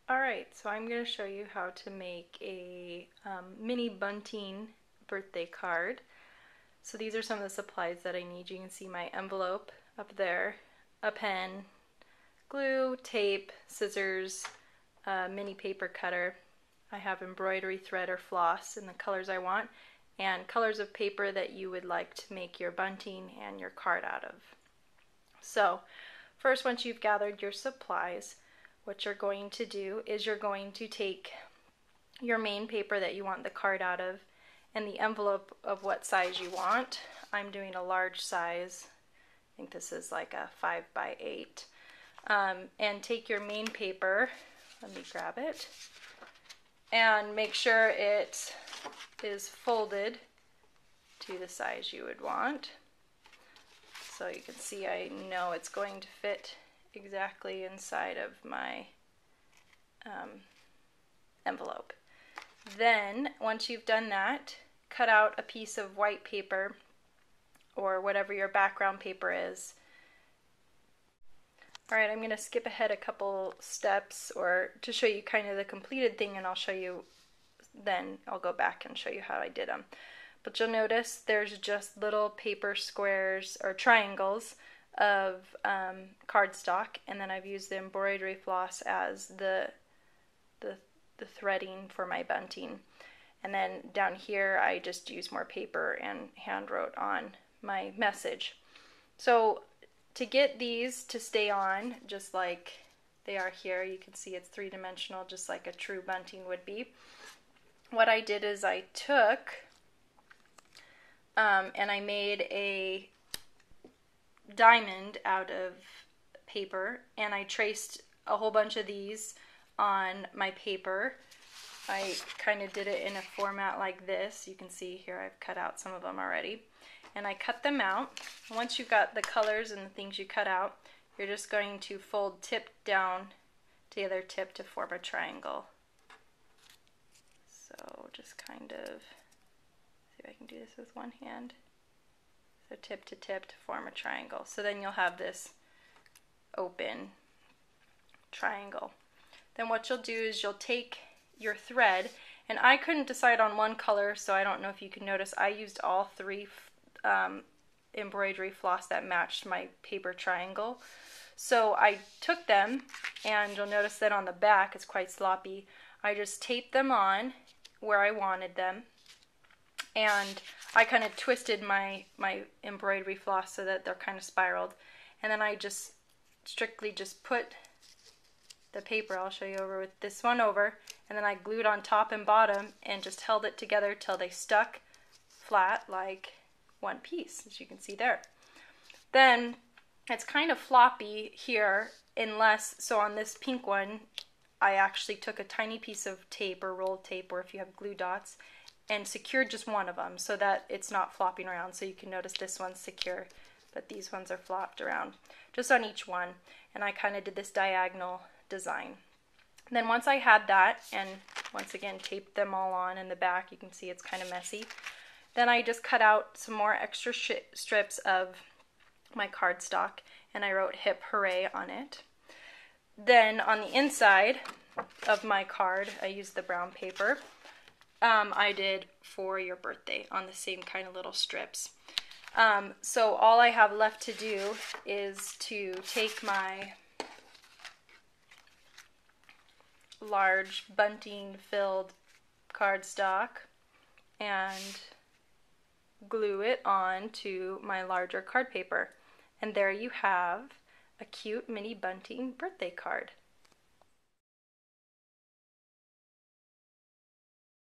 Alright, so I'm going to show you how to make a mini Bunting birthday card. So these are some of the supplies that I need. You can see my envelope up there, a pen, glue, tape, scissors, a mini paper cutter. I have embroidery thread or floss in the colors I want, and colors of paper that you would like to make your bunting and your card out of. So first, once you've gathered your supplies, what you're going to do is you're going to take your main paper that you want the card out of and the envelope of what size you want. I'm doing a large size. I think this is like a 5 by 8. And take your main paper, let me grab it, and make sure it is folded to the size you would want. So you can see I know it's going to fit exactly inside of my envelope. Then once you've done that, cut out a piece of white paper or whatever your background paper is. Alright, I'm going to skip ahead a couple steps or to show you kind of the completed thing, and I'll show you then. I'll go back and show you how I did them. But you'll notice there's just little paper squares or triangles of cardstock, and then I've used the embroidery floss as the threading for my bunting. And then down here I just used more paper and hand wrote on my message. So to get these to stay on just like they are here, you can see it's three-dimensional just like a true bunting would be. What I did is I took and I made a diamond out of paper, and I traced a whole bunch of these on my paper. I kind of did it in a format like this. You can see here I've cut out some of them already, and I cut them out. Once you've got the colors and the things you cut out, you're just going to fold tip down to the other tip to form a triangle. So just kind of see if I can do this with one hand. So tip to tip to form a triangle. So then you'll have this open triangle. Then what you'll do is you'll take your thread, and I couldn't decide on one color, so I don't know if you can notice I used all three embroidery floss that matched my paper triangle. So I took them, and you'll notice that on the back it's quite sloppy. I just taped them on where I wanted them, and I kind of twisted my embroidery floss so that they're kind of spiraled, and then I just strictly just put the paper, I'll show you over with this one over, and then I glued on top and bottom and just held it together till they stuck flat like one piece, as you can see there. Then it's kind of floppy here, so on this pink one I actually took a tiny piece of tape or rolled tape, or if you have glue dots, and secured just one of them so that it's not flopping around. So you can notice this one's secure, but these ones are flopped around just on each one. And I kind of did this diagonal design. And then once I had that, and once again taped them all on in the back, you can see it's kind of messy, then I just cut out some more extra strips of my cardstock, and I wrote "Hip Hooray" on it. Then on the inside of my card, I used the brown paper. I did "For Your Birthday" on the same kind of little strips. So all I have left to do is to take my large bunting filled cardstock and glue it on to my larger card paper. And there you have a cute mini bunting birthday card.